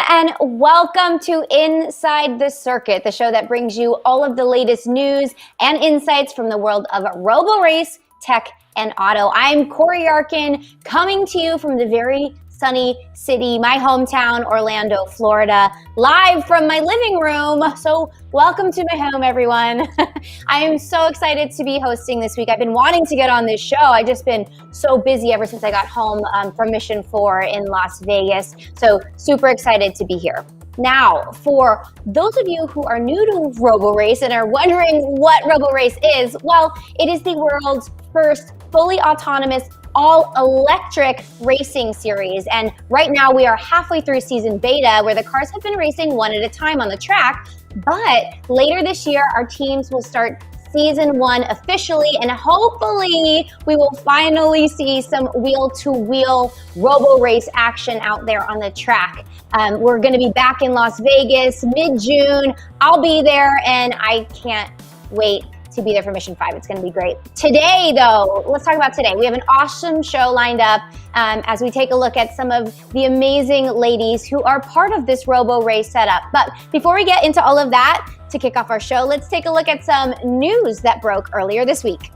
and welcome to Inside the Circuit, the show that brings you all of the latest news and insights from the world of Roborace, tech, and auto. I'm Corey Arkin, coming to you from the very sunny city, my hometown, Orlando, Florida, live from my living room. So welcome to my home, everyone. I am so excited to be hosting this week. I've been wanting to get on this show. I've just been so busy ever since I got home from Mission 4 in Las Vegas. So super excited to be here. Now, for those of you who are new to Roborace and are wondering what Roborace is, well, it is the world's first fully autonomous all-electric racing series. And right now we are halfway through Season Beta, where the cars have been racing one at a time on the track. But later this year, our teams will start Season 1 officially, and hopefully we will finally see some wheel-to-wheel Roborace action out there on the track. We're going to be back in Las Vegas mid-June. I'll be there, and I can't wait to be there for Mission 5. It's going to be great. Today, though, let's talk about today. We have an awesome show lined up as we take a look at some of the amazing ladies who are part of this Roborace setup. But before we get into all of that, to kick off our show, let's take a look at some news that broke earlier this week.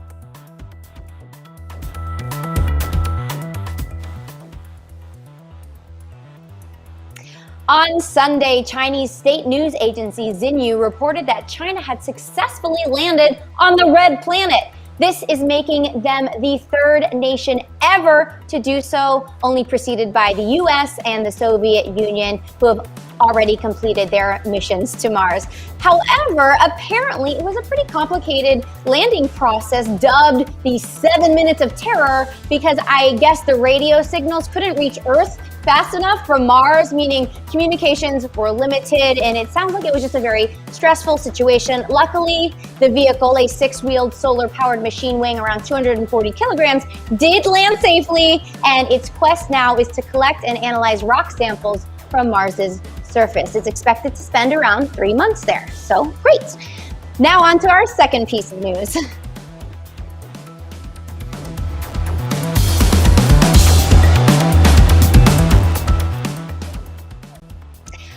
On Sunday, Chinese state news agency Xinyu reported that China had successfully landed on the Red Planet. This is making them the third nation ever to do so, only preceded by the US and the Soviet Union, who have already completed their missions to Mars. However, apparently it was a pretty complicated landing process dubbed the 7 minutes of terror, because I guess the radio signals couldn't reach Earth fast enough from Mars, meaning communications were limited, and it sounds like it was just a very stressful situation. Luckily, the vehicle, a 6-wheeled solar-powered machine weighing around 240 kilograms, did land safely, and its quest now is to collect and analyze rock samples from Mars's surface. It's expected to spend around 3 months there, so great. Now on to our second piece of news.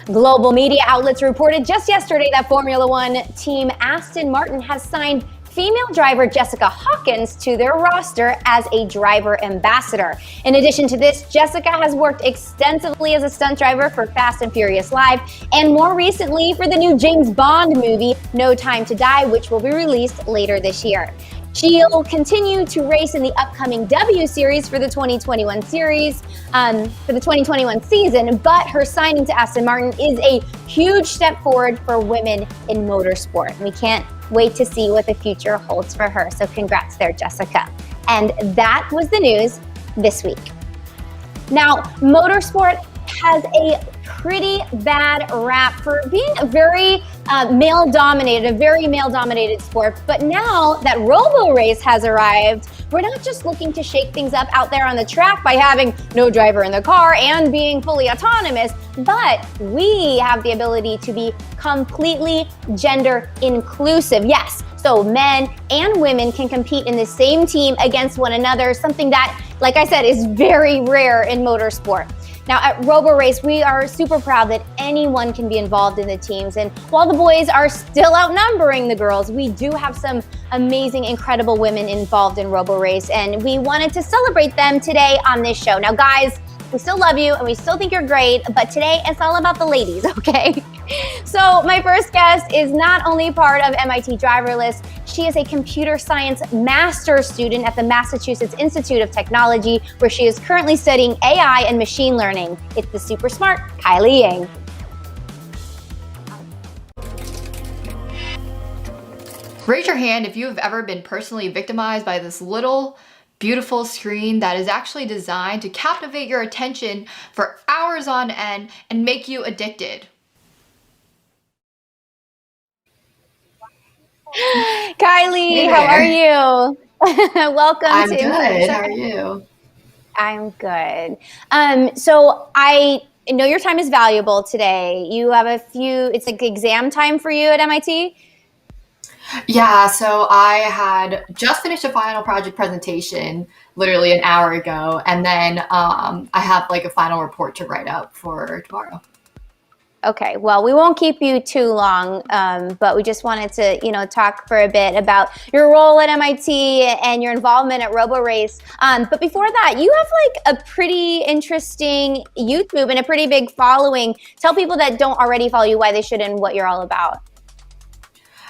Global media outlets reported just yesterday that Formula One team Aston Martin has signed female driver Jessica Hawkins to their roster as a driver ambassador. In addition to this, Jessica has worked extensively as a stunt driver for Fast and Furious Live, and more recently for the new James Bond movie, No Time to Die, which will be released later this year. She'll continue to race in the upcoming W Series for the 2021 season, but her signing to Aston Martin is a huge step forward for women in motorsport. We can't wait to see what the future holds for her. So congrats there, Jessica. And that was the news this week. Now, motorsport has a pretty bad rap for being a very male-dominated sport. But now that Roborace has arrived, we're not just looking to shake things up out there on the track by having no driver in the car and being fully autonomous, but we have the ability to be completely gender inclusive. Yes, so men and women can compete in the same team against one another, something that, like I said, is very rare in motorsport. Now at Roborace, we are super proud that anyone can be involved in the teams. And while the boys are still outnumbering the girls, we do have some amazing, incredible women involved in Roborace. And we wanted to celebrate them today on this show. Now guys, we still love you and we still think you're great, but today it's all about the ladies, okay? So my first guest is not only part of MIT Driverless, she is a computer science master's student at the Massachusetts Institute of Technology, where she is currently studying AI and machine learning. It's the super smart Kylie Ying. Raise your hand if you have ever been personally victimized by this little beautiful screen that is actually designed to captivate your attention for hours on end and make you addicted. Kylie, Hey how are there. you? Welcome I'm to good. How are you? I'm good. So I know your time is valuable today. You have it's like exam time for you at MIT? Yeah, so I had just finished a final project presentation literally an hour ago, and then I have like a final report to write up for tomorrow. Okay, well, we won't keep you too long, but we just wanted to, talk for a bit about your role at MIT and your involvement at Roborace. But before that, you have like a pretty interesting youth movement, a pretty big following. Tell people that don't already follow you why they should and what you're all about.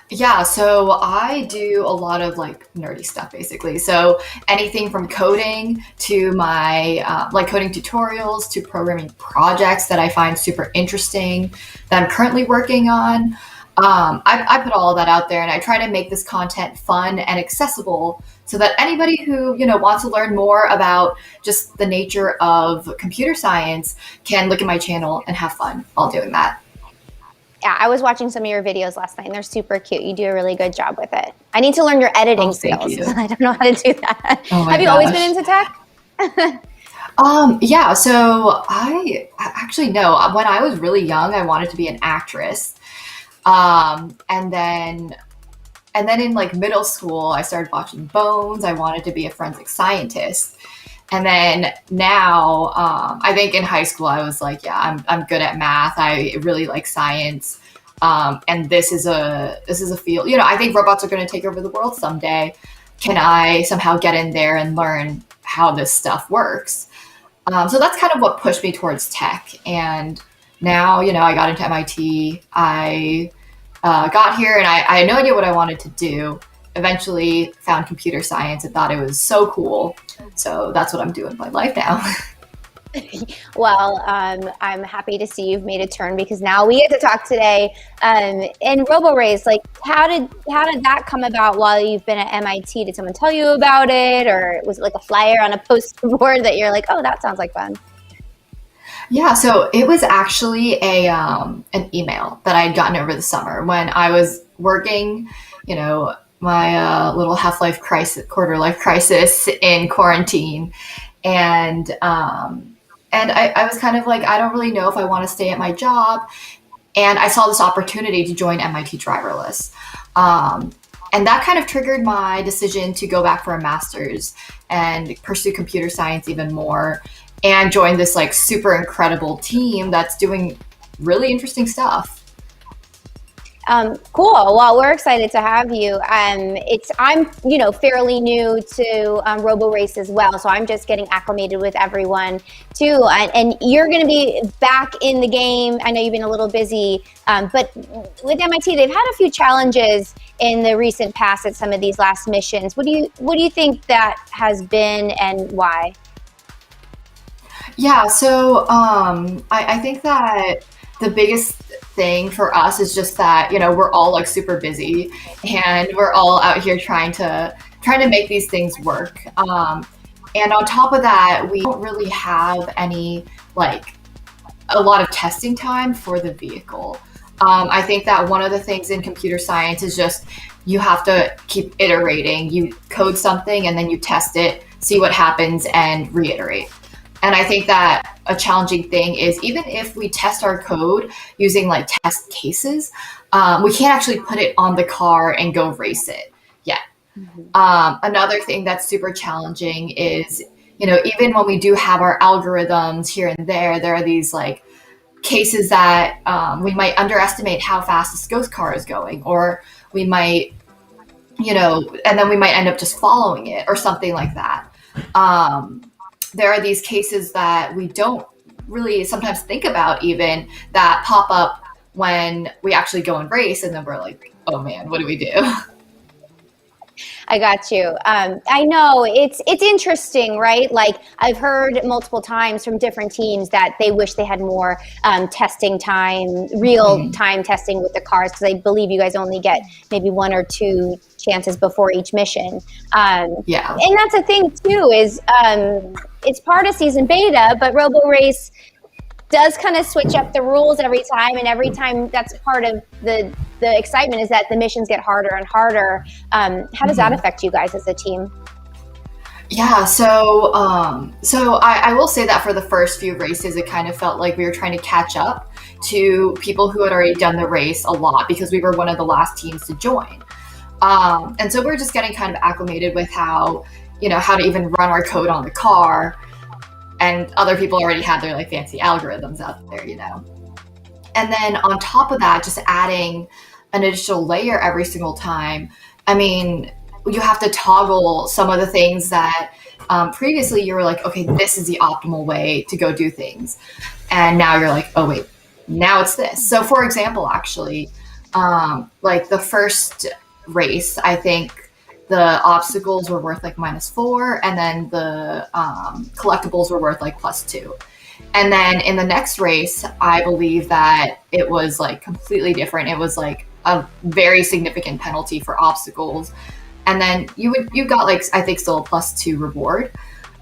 Yeah, so I do a lot of like nerdy stuff basically. So anything from coding to my like coding tutorials to programming projects that I find super interesting that I'm currently working on. I put all of that out there and I try to make this content fun and accessible so that anybody who, wants to learn more about just the nature of computer science can look at my channel and have fun while doing that. Yeah, I was watching some of your videos last night and they're super cute. You do a really good job with it. I need to learn your editing skills. I don't know how to do that. Oh my Have you always been into tech? Yeah, so I actually know when I was really young, I wanted to be an actress. And then in like middle school, I started watching Bones. I wanted to be a forensic scientist. And then now, I think in high school, I was like, yeah, I'm good at math. I really like science. And this is a field, I think robots are going to take over the world someday. Can I somehow get in there and learn how this stuff works? So that's kind of what pushed me towards tech. And now, I got into MIT. I got here and I had no idea what I wanted to do. Eventually found computer science and thought it was so cool. So that's what I'm doing with my life now. Well, I'm happy to see you've made a turn because now we get to talk today. In Roborace, like how did that come about while you've been at MIT? Did someone tell you about it, or was it like a flyer on a poster board that you're like, oh, that sounds like fun? Yeah, so it was actually an email that I had gotten over the summer when I was working, my little half-life crisis, quarter-life crisis in quarantine. And I was kind of like, I don't really know if I want to stay at my job. And I saw this opportunity to join MIT Driverless. And that kind of triggered my decision to go back for a master's and pursue computer science even more and join this like super incredible team that's doing really interesting stuff. Cool. Well, we're excited to have you. I'm fairly new to Roborace as well, so I'm just getting acclimated with everyone too. And you're going to be back in the game. I know you've been a little busy, but with MIT, they've had a few challenges in the recent past at some of these last missions. What do you think that has been, and why? Yeah. So I think that the biggest thing for us is just that, we're all like super busy and we're all out here trying to make these things work. And on top of that, we don't really have any, like a lot of testing time for the vehicle. I think that one of the things in computer science is just, you have to keep iterating. You code something and then you test it, see what happens and reiterate. And I think that a challenging thing is even if we test our code using like test cases, we can't actually put it on the car and go race it yet. Mm-hmm. Another thing that's super challenging is, even when we do have our algorithms here and there are these like cases that we might underestimate how fast this ghost car is going, or we might, and then we might end up just following it or something like that. There are these cases that we don't really sometimes think about even that pop up when we actually go and race, and then we're like, oh man, what do we do? I got you. I know it's interesting, right? Like I've heard multiple times from different teams that they wish they had more testing time, real time testing with the cars, because I believe you guys only get maybe 1 or 2 chances before each mission. Yeah. And that's the thing too, is it's part of Season Beta, but Roborace does kind of switch up the rules every time, and every time that's part of the excitement is that the missions get harder and harder. How does that affect you guys as a team? Yeah, so I will say that for the first few races, it kind of felt like we were trying to catch up to people who had already done the race a lot because we were one of the last teams to join. And so we're just getting kind of acclimated with how to even run our code on the car. And other people already had their like fancy algorithms out there, And then on top of that, just adding an additional layer every single time. I mean, you have to toggle some of the things that previously you were like, okay, this is the optimal way to go do things. And now you're like, oh, wait, now it's this. So for example, actually, like the first race, I think the obstacles were worth like -4, and then the collectibles were worth like +2. And then in the next race, I believe that it was like completely different. It was like a very significant penalty for obstacles. And then you got like, I think still a +2 reward.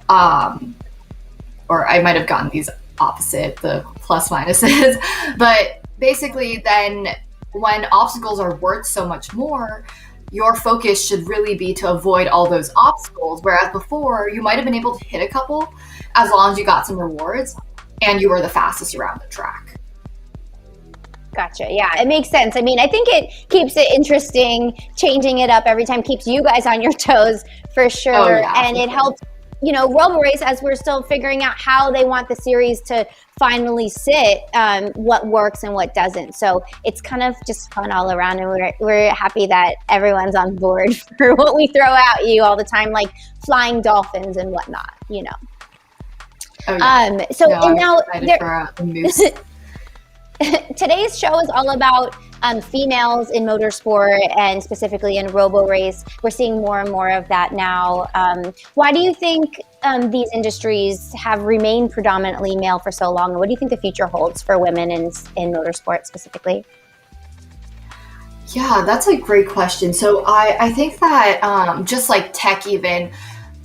Or I might have gotten these opposite, the plus minuses. But basically then when obstacles are worth so much more, your focus should really be to avoid all those obstacles. Whereas before, you might have been able to hit a couple as long as you got some rewards and you were the fastest around the track. Gotcha. Yeah, it makes sense. I mean, I think it keeps it interesting. Changing it up every time keeps you guys on your toes for sure. Oh, yeah, and for it sure. helps, Roborace, as we're still figuring out how they want the series to finally sit, what works and what doesn't. So it's kind of just fun all around, and we're happy that everyone's on board for what we throw at you all the time, like flying dolphins and whatnot, Oh, yeah. And now excited for the moose. today's show is all about females in motorsport, and specifically in Roborace. We're seeing more and more of that now. Why do you think these industries have remained predominantly male for so long? And what do you think the future holds for women in motorsport specifically? Yeah, that's a great question. So I think that just like tech even,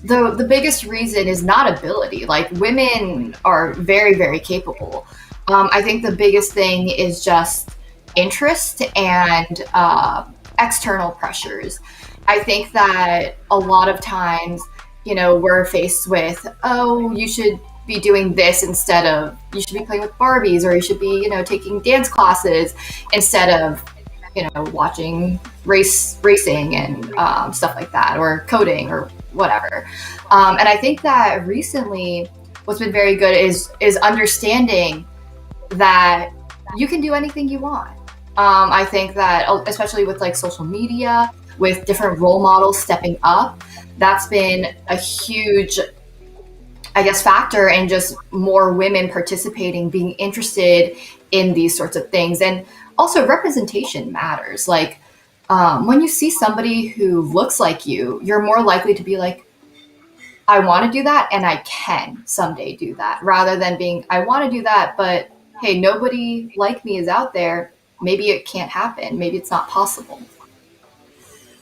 the biggest reason is not ability. Like women are very, very capable. I think the biggest thing is just interest and external pressures. I think that a lot of times, we're faced with, oh, you should be doing this instead of, you should be playing with Barbies, or you should be, taking dance classes instead of, watching racing and stuff like that, or coding or whatever. And I think that recently what's been very good is understanding that you can do anything you want. I think that especially with like social media, with different role models stepping up, that's been a huge, I guess, factor in just more women participating, being interested in these sorts of things. And also representation matters. Like when you see somebody who looks like you, you're more likely to be like, I want to do that and I can someday do that, rather than being, I want to do that, but hey, nobody like me is out there. Maybe it can't happen. Maybe it's not possible.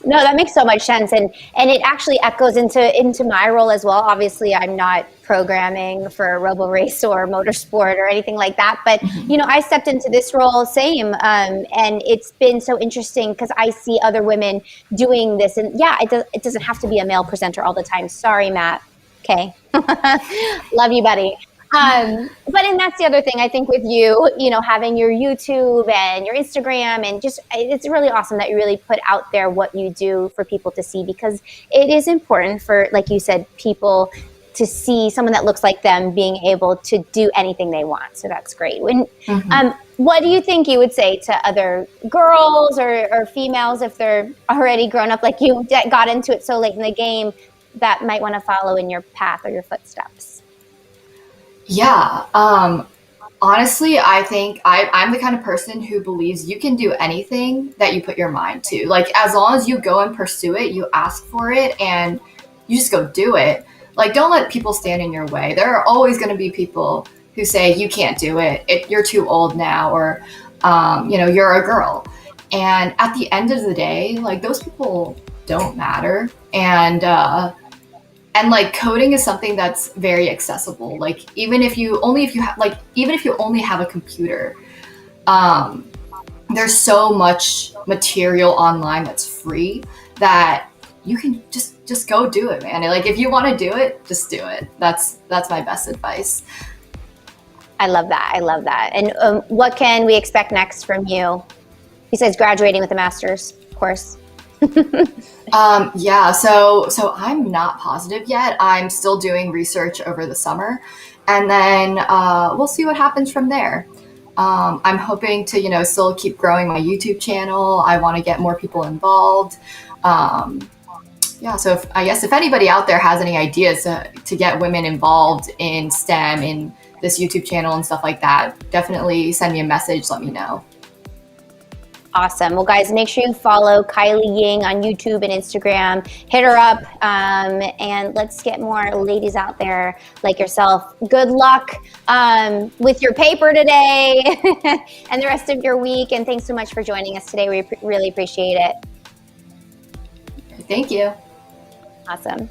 No, that makes so much sense, and it actually echoes into my role as well. Obviously, I'm not programming for Roborace or motorsport or anything like that, but I stepped into this role same, and it's been so interesting because I see other women doing this, and yeah, it doesn't have to be a male presenter all the time. Sorry, Matt. Okay, love you, buddy. And that's the other thing, I think, with you, having your YouTube and your Instagram, and just, it's really awesome that you really put out there what you do for people to see, because it is important for, like you said, people to see someone that looks like them being able to do anything they want. So that's great. What do you think you would say to other girls or females, if they're already grown up like you, that got into it so late in the game, that might want to follow in your path or your footsteps? Yeah. Honestly, I think I'm the kind of person who believes you can do anything that you put your mind to. Like, as long as you go and pursue it, you ask for it, and you just go do it. Like, don't let people stand in your way. There are always going to be people who say, you can't do it. You're too old now, or, you're a girl. And at the end of the day, like, those people don't matter. And like coding is something that's very accessible. Like even if you only have a computer, there's so much material online that's free that you can just go do it, man. Like if you want to do it, just do it. That's my best advice. I love that. And what can we expect next from you, besides graduating with a master's, of course? Yeah, so I'm not positive yet. I'm still doing research over the summer, and then we'll see what happens from there. I'm hoping to, still keep growing my YouTube channel. I want to get more people involved. Yeah, so I guess if anybody out there has any ideas to get women involved in STEM, in this YouTube channel and stuff like that, definitely send me a message, let me know. Awesome. Well, guys, make sure you follow Kylie Ying on YouTube and Instagram. Hit her up, and let's get more ladies out there like yourself. Good luck with your paper today and the rest of your week. And thanks so much for joining us today. We really appreciate it. Thank you. Awesome.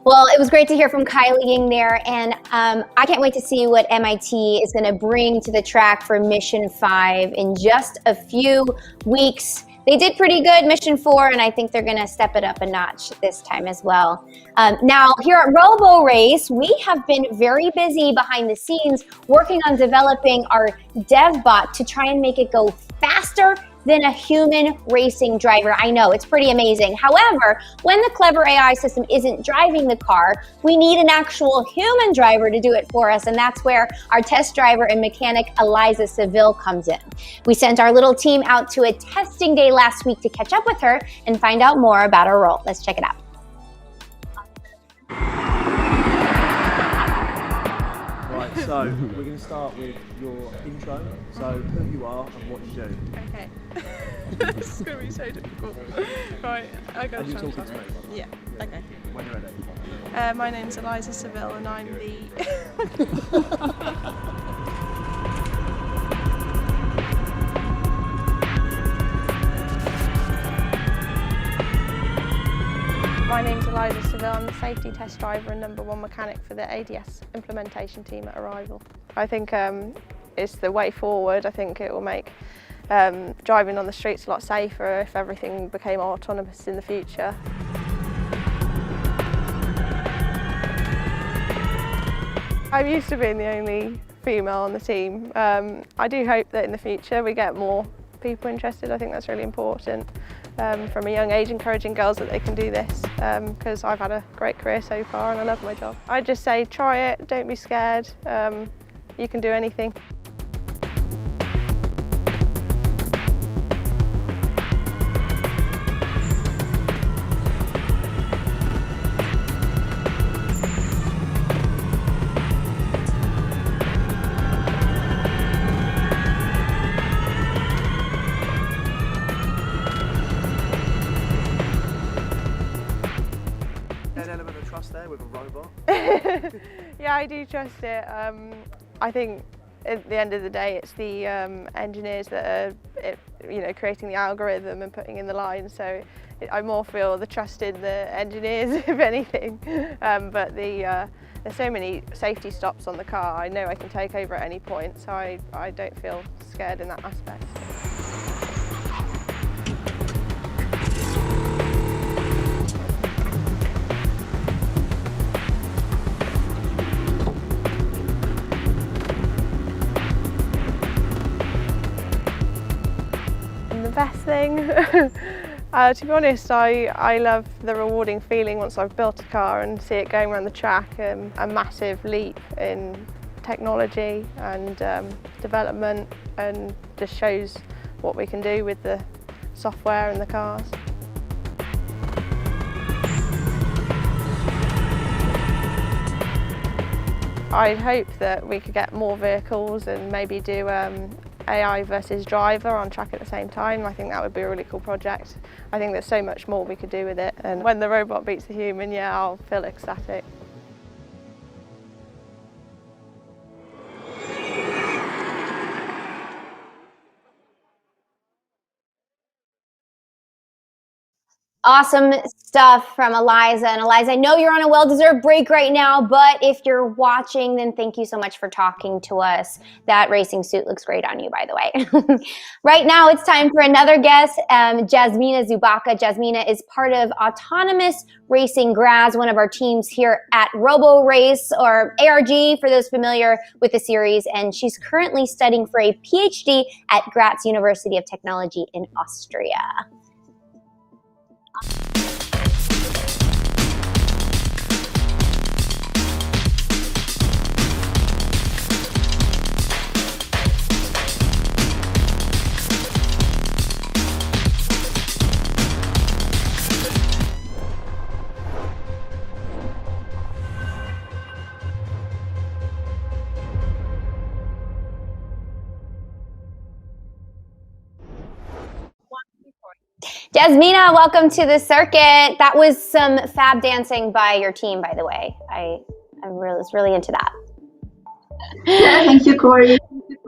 Well, it was great to hear from Kylie Ying there, and I can't wait to see what MIT is going to bring to the track for Mission 5 in just a few weeks. They did pretty good, Mission 4, and I think they're going to step it up a notch this time as well. Now, here at Roborace, we have been very busy behind the scenes working on developing our dev bot to try and make it go faster than a human racing driver. I know, it's pretty amazing. However, when the clever AI system isn't driving the car, we need an actual human driver to do it for us, and that's where our test driver and mechanic Eliza Zubaca comes in. We sent our little team out to a testing day last week to catch up with her and find out more about her role. Let's check it out. Right, so we're going to start with your intro, so who you are and what you do. Okay. This is going to be so difficult. Right, I got And to you're try. talking to me. Yeah, okay. When you're ready. My name's Eliza Zubaca and I'm the... My name's Eliza Zubaca. I'm the safety test driver and #1 mechanic for the ADS implementation team at Arrival. I think it's the way forward. I think it will make driving on the streets a lot safer if everything became autonomous in the future. I'm used to being the only female on the team. I do hope that in the future we get more people interested. I think that's really important. From a young age, encouraging girls that they can do this, because I've had a great career so far and I love my job. I'd just say try it, don't be scared, you can do anything. An element of trust there with a robot. Yeah, I do trust it. I think at the end of the day, it's the engineers that are, creating the algorithm and putting in the lines. So I more feel the trust in the engineers, if anything. But there's so many safety stops on the car. I know I can take over at any point, so I don't feel scared in that aspect. Best thing? To be honest, I love the rewarding feeling once I've built a car and see it going around the track. A massive leap in technology and development, and just shows what we can do with the software and the cars. I'd hope that we could get more vehicles and maybe do AI versus driver on track at the same time. I think that would be a really cool project. I think there's so much more we could do with it, and when the robot beats the human, yeah, I'll feel ecstatic. Awesome stuff from Eliza. And Eliza, I know you're on a well-deserved break right now, but if you're watching, then thank you so much for talking to us. That racing suit looks great on you, by the way. Right now, it's time for another guest, Jasmina Zubaca. Jasmina is part of Autonomous Racing Grads, one of our teams here at Roborace, or ARG, for those familiar with the series. And she's currently studying for a PhD at Graz University of Technology in Austria. Jasmina, welcome to the circuit. That was some fab dancing by your team, by the way. I was really into that. Yeah, thank you, Corey.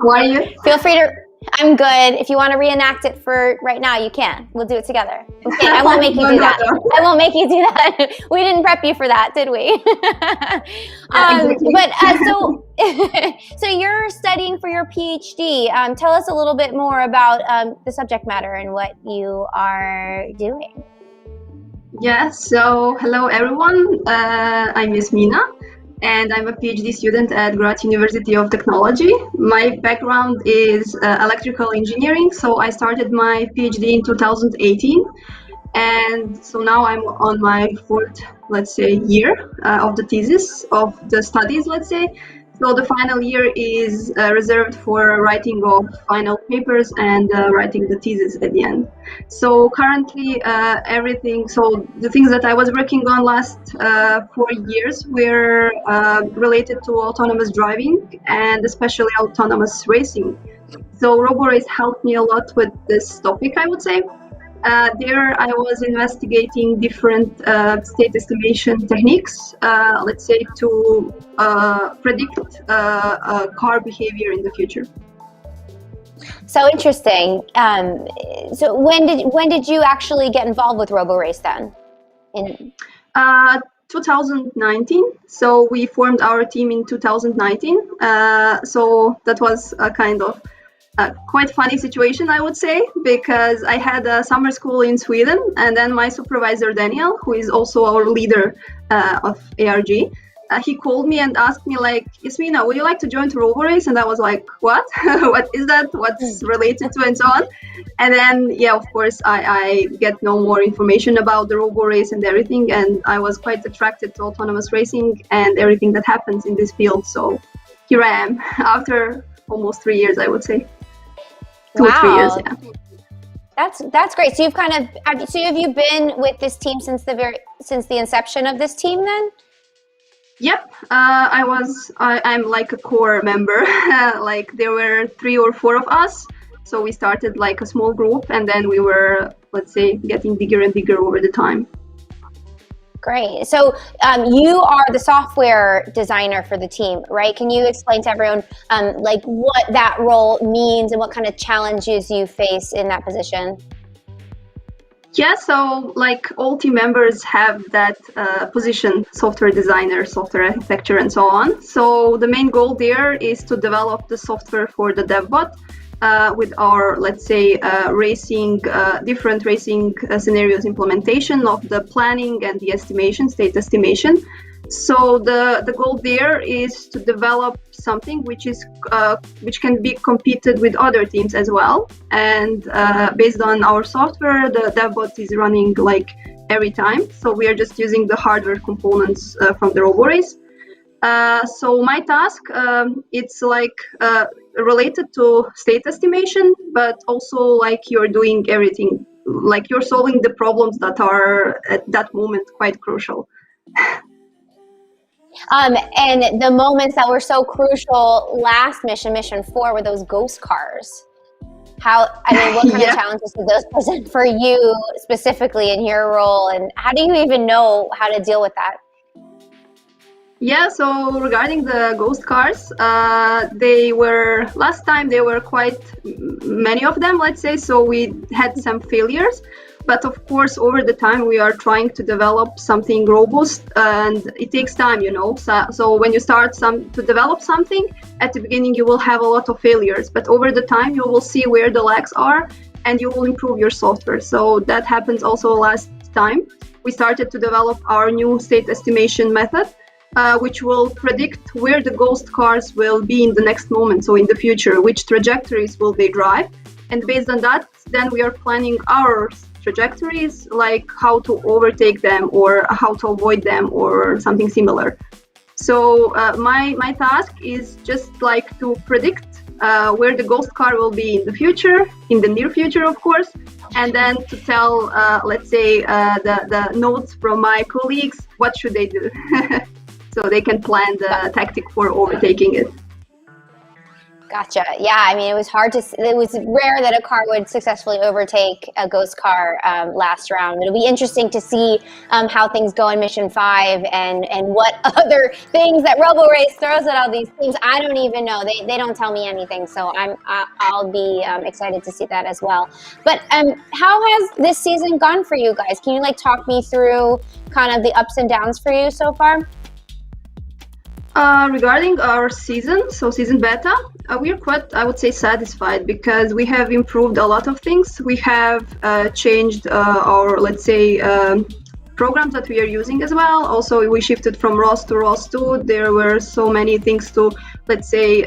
How are you? Feel free to. I'm good. If you want to reenact it for right now, you can. We'll do it together. Okay, I won't make you do that. I won't make you do that. We didn't prep you for that, did we? Exactly. But so you're studying for your PhD. Tell us a little bit more about the subject matter and what you are doing. Yeah, so hello everyone. I'm Jasmina, and I'm a PhD student at Graz University of Technology. My background is electrical engineering, so I started my PhD in 2018, and so now I'm on my fourth, let's say, year of the thesis, of the studies, let's say. So the final year is reserved for writing of final papers and writing the thesis at the end. So currently so the things that I was working on last 4 years were related to autonomous driving and especially autonomous racing. So Roborace helped me a lot with this topic, I would say. There I was investigating different state estimation techniques, let's say, to predict car behavior in the future. So interesting. So when did you actually get involved with Roborace then? 2019. So we formed our team in 2019. So that was a kind of quite funny situation, I would say, because I had a summer school in Sweden, and then my supervisor Daniel, who is also our leader of ARG, he called me and asked me like, Jasmina, would you like to join to Roborace? And I was like, what? What is that? What's related to, and so on. And then, yeah, of course, I get no more information about the Roborace and everything, and I was quite attracted to autonomous racing and everything that happens in this field. So here I am after almost 3 years, I would say. 2 or 3 years, yeah. That's great. So have you been with this team since the inception of this team then? Yep, I'm like a core member. Like there were 3 or 4 of us. So we started like a small group, and then we were, let's say, getting bigger and bigger over the time. Great. So you are the software designer for the team, right? Can you explain to everyone like what that role means and what kind of challenges you face in that position? Yeah, so like all team members have that position, software designer, software architecture, and so on. So the main goal there is to develop the software for the DevBot with our, let's say, different racing scenarios implementation of the planning and the estimation, state estimation. So the goal there is to develop something which can be competed with other teams as well. And based on our software, the DevBot is running like every time. So we are just using the hardware components from the Roborace. So my task, it's like related to state estimation, but also like you're doing everything, like you're solving the problems that are at that moment quite crucial. And the moments that were so crucial last mission 4, were those ghost cars. What kind of challenges did those present for you specifically in your role, and how do you even know how to deal with that? Yeah, so regarding the ghost cars, last time they were quite many of them, let's say, so we had some failures. But of course, over the time, we are trying to develop something robust, and it takes time, you know. So when you start to develop something, at the beginning, you will have a lot of failures. But over the time, you will see where the lags are, and you will improve your software. So that happens also last time. We started to develop our new state estimation method, which will predict where the ghost cars will be in the next moment, so in the future, which trajectories will they drive. And based on that, then we are planning our trajectories, like how to overtake them or how to avoid them or something similar. So my task is just like to predict where the ghost car will be in the future, in the near future, of course, and then to tell, let's say, the notes from my colleagues, what should they do, so they can plan the tactic for overtaking it. Gotcha. Yeah, I mean, it was rare that a car would successfully overtake a ghost car last round. It'll be interesting to see how things go in Mission 5 and what other things that Roborace throws at all these teams. I don't even know. They don't tell me anything, so I'll be excited to see that as well. But how has this season gone for you guys? Can you like talk me through kind of the ups and downs for you so far? Regarding our season, so season beta, we are quite, I would say, satisfied because we have improved a lot of things. We have changed our, let's say, programs that we are using as well. Also, we shifted from ROS to ROS 2. There were so many things to, let's say,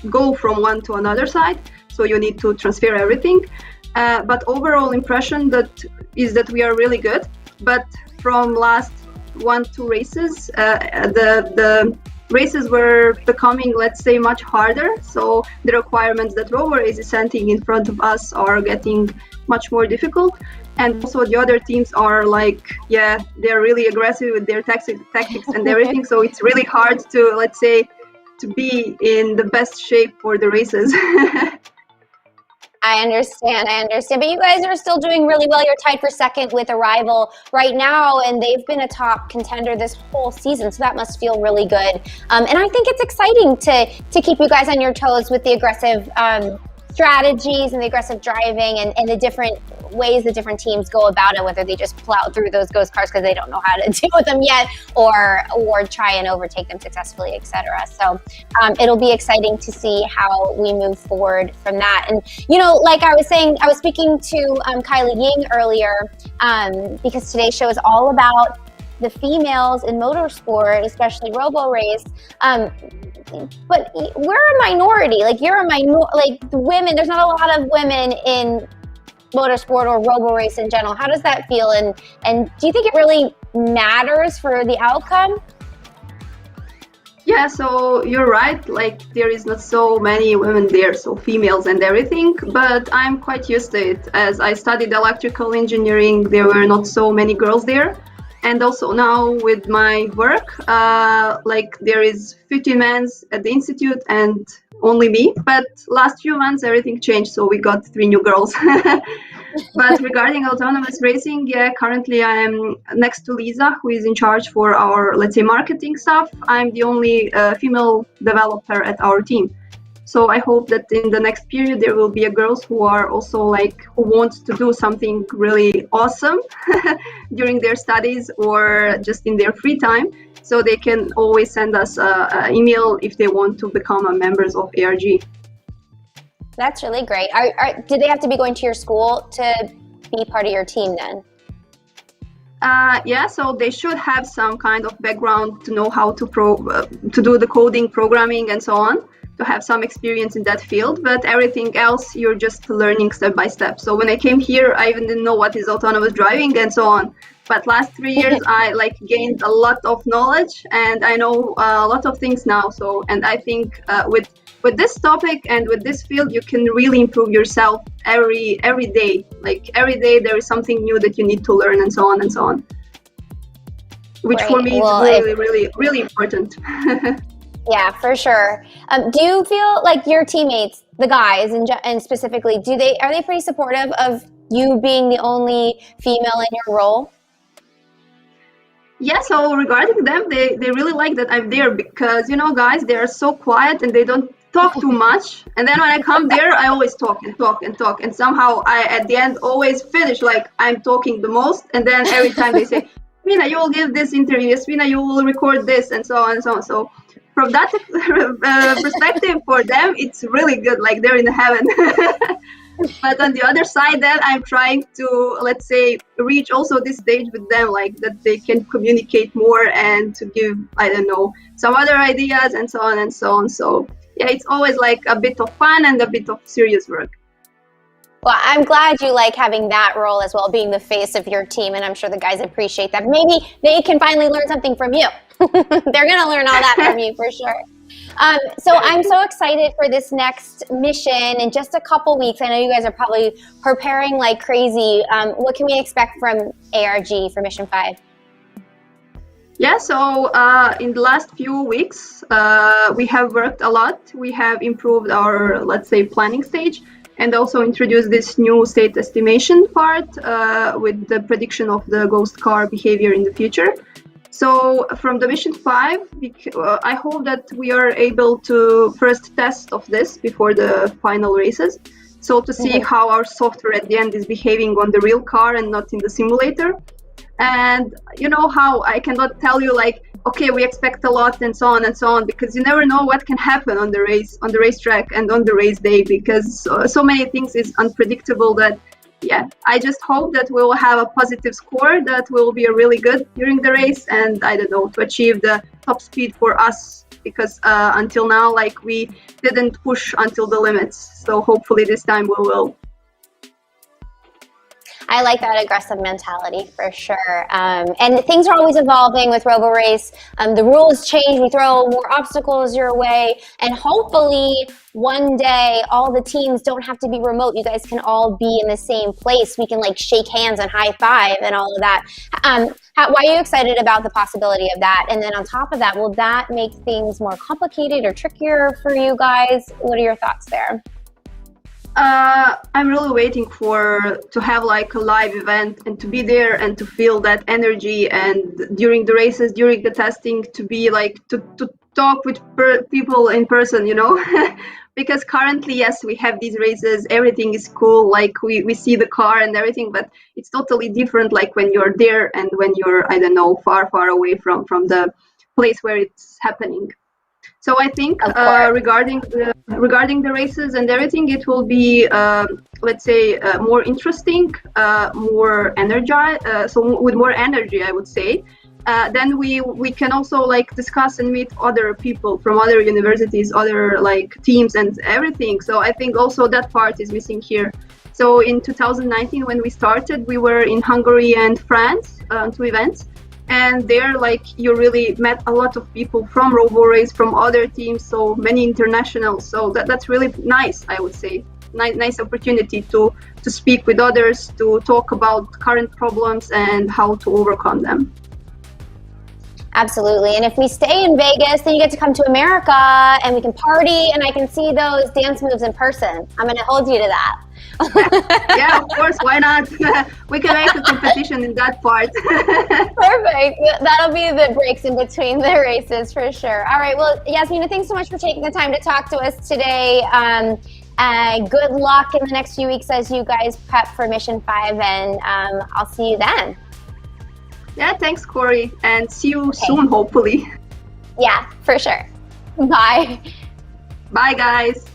go from one to another side. So you need to transfer everything. But overall impression is that we are really good. But from last 1-2 races, the races were becoming, let's say, much harder. So the requirements that Roborace is setting in front of us are getting much more difficult. And also the other teams are like, yeah, they're really aggressive with their tactics and everything. So it's really hard to, let's say, to be in the best shape for the races. I understand. But you guys are still doing really well. You're tied for second with Arrival right now, and they've been a top contender this whole season, so that must feel really good. And I think it's exciting to keep you guys on your toes with the aggressive strategies and the aggressive driving and the different ways the different teams go about it, whether they just plow through those ghost cars because they don't know how to deal with them yet, or try and overtake them successfully, etc. So it'll be exciting to see how we move forward from that. And like I was saying, I was speaking to Kylie Ying earlier because today's show is all about the females in motorsport, especially Roborace. But we're a minority. Like you're women. There's not a lot of women in motorsport or Roborace in general. How does that feel? And do you think it really matters for the outcome? Yeah, so you're right. Like there is not so many women there, so females and everything. But I'm quite used to it. As I studied electrical engineering, there were not so many girls there. And also now with my work, like there is 15 men at the institute and only me. But last few months, everything changed. So we got 3 new girls. But regarding autonomous racing, yeah, currently I'm next to Eliza, who is in charge for our, let's say, marketing stuff. I'm the only female developer at our team. So I hope that in the next period there will be girls who are also who want to do something really awesome during their studies or just in their free time. So they can always send us an email if they want to become members of ARG. That's really great. Do they have to be going to your school to be part of your team then? Yeah, so they should have some kind of background to know how to do the coding, programming, and so on, to have some experience in that field. But everything else, you're just learning step by step. So when I came here, I even didn't know what is autonomous driving and so on. But last 3 years, I gained a lot of knowledge and I know a lot of things now. So, and I think with this topic and with this field, you can really improve yourself every day. Like every day there is something new that you need to learn and so on and so on. Which for me is really important. Yeah, for sure. Do you feel like your teammates, the guys and specifically, are they pretty supportive of you being the only female in your role? Yeah, so regarding them, they really like that I'm there because, guys, they are so quiet and they don't talk too much. And then when I come there, I always talk and talk and talk. And somehow I, at the end, always finish I'm talking the most. And then every time they say, Jasmina, you will give this interview. Jasmina, you will record this and so on and so on. So from that perspective, for them, it's really good. Like they're in heaven. But on the other side, then I'm trying to, let's say, reach also this stage with them, that they can communicate more and to give, I don't know, some other ideas and so on and so on. So yeah, it's always a bit of fun and a bit of serious work. Well, I'm glad you like having that role as well, being the face of your team, and I'm sure the guys appreciate that. Maybe they can finally learn something from you. They're going to learn all that from you for sure. So I'm so excited for this next mission in just a couple weeks. I know you guys are probably preparing like crazy. What can we expect from ARG for Mission 5? Yeah, so in the last few weeks, we have worked a lot. We have improved our, let's say, planning stage, and also introduced this new state estimation part with the prediction of the ghost car behavior in the future. So from the Mission 5, I hope that we are able to first test of this before the final races. So to see how our software at the end is behaving on the real car and not in the simulator. And you know how I cannot tell you like, okay, we expect a lot and so on, because you never know what can happen on the racetrack and on the race day, because so many things is unpredictable that, yeah, I just hope that we will have a positive score that will be really good during the race, and I don't know, to achieve the top speed for us, because until now, like, we didn't push until the limits. So hopefully this time we will. I like that aggressive mentality for sure. And things are always evolving with Roborace. The rules change, we throw more obstacles your way, and hopefully one day all the teams don't have to be remote. You guys can all be in the same place. We can like shake hands and high five and all of that. Why are you excited about the possibility of that? And then on top of that, will that make things more complicated or trickier for you guys? What are your thoughts there? I'm really waiting to have like a live event and to be there and to feel that energy, and during the races, during the testing, to be like to talk with people in person, you know. Because currently, yes, we have these races, everything is cool, like we see the car and everything, but it's totally different like when you're there and when you're, I don't know, far away from the place where it's happening. So I think regarding the races and everything, it will be, let's say, more interesting, more energized, so with more energy, I would say. Then we can also like discuss and meet other people from other universities, other like teams and everything. So I think also that part is missing here. So in 2019, when we started, we were in Hungary and France on 2 events. And there, like, you really met a lot of people from Roborace, from other teams, so many internationals. So that's really nice, I would say. Nice opportunity to speak with others, to talk about current problems and how to overcome them. Absolutely. And if we stay in Vegas, then you get to come to America and we can party and I can see those dance moves in person. I'm going to hold you to that. Yeah, of course. Why not? We can make a competition in that part. Perfect. That'll be the breaks in between the races for sure. All right. Well, Jasmina, thanks so much for taking the time to talk to us today. Good luck in the next few weeks as you guys prep for Mission 5, and I'll see you then. Yeah, thanks, Corey, and see you soon, hopefully. Yeah, for sure. Bye. Bye, guys.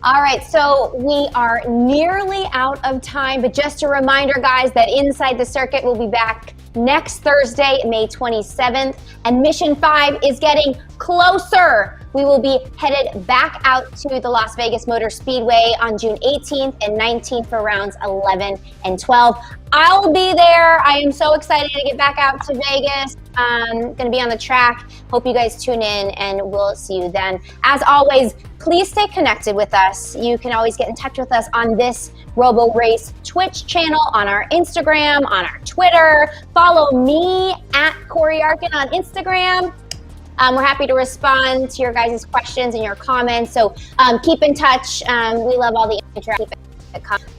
All right, so we are nearly out of time, but just a reminder, guys, that Inside the Circuit will be back next Thursday, May 27th, and Mission 5 is getting closer. We will be headed back out to the Las Vegas Motor Speedway on June 18th and 19th for rounds 11 and 12. I'll be there. I am so excited to get back out to Vegas. I'm going to be on the track. Hope you guys tune in, and we'll see you then. As always, please stay connected with us. You can always get in touch with us on this Roborace Twitch channel, on our Instagram, on our Twitter. Follow me at Corey Arkin on Instagram. We're happy to respond to your guys' questions and your comments. So keep in touch. We love all the interactive.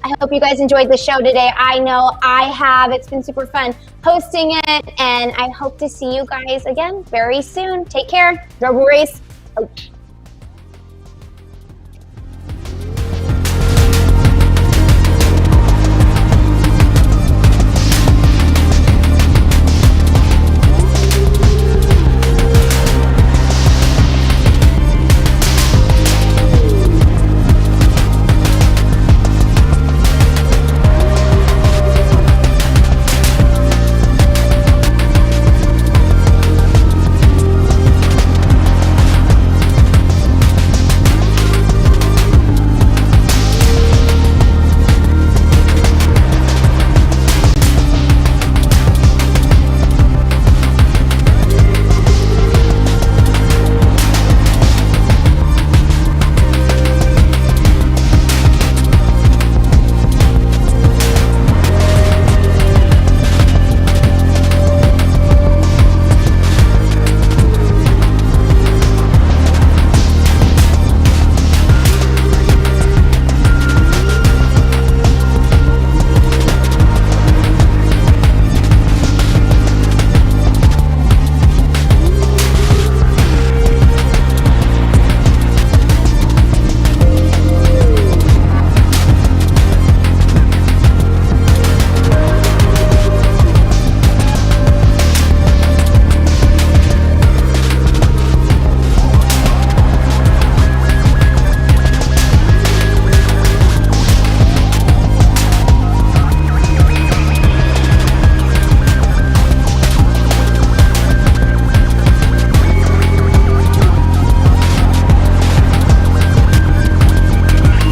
I hope you guys enjoyed the show today. I know I have. It's been super fun hosting it, and I hope to see you guys again very soon. Take care. Roborace out.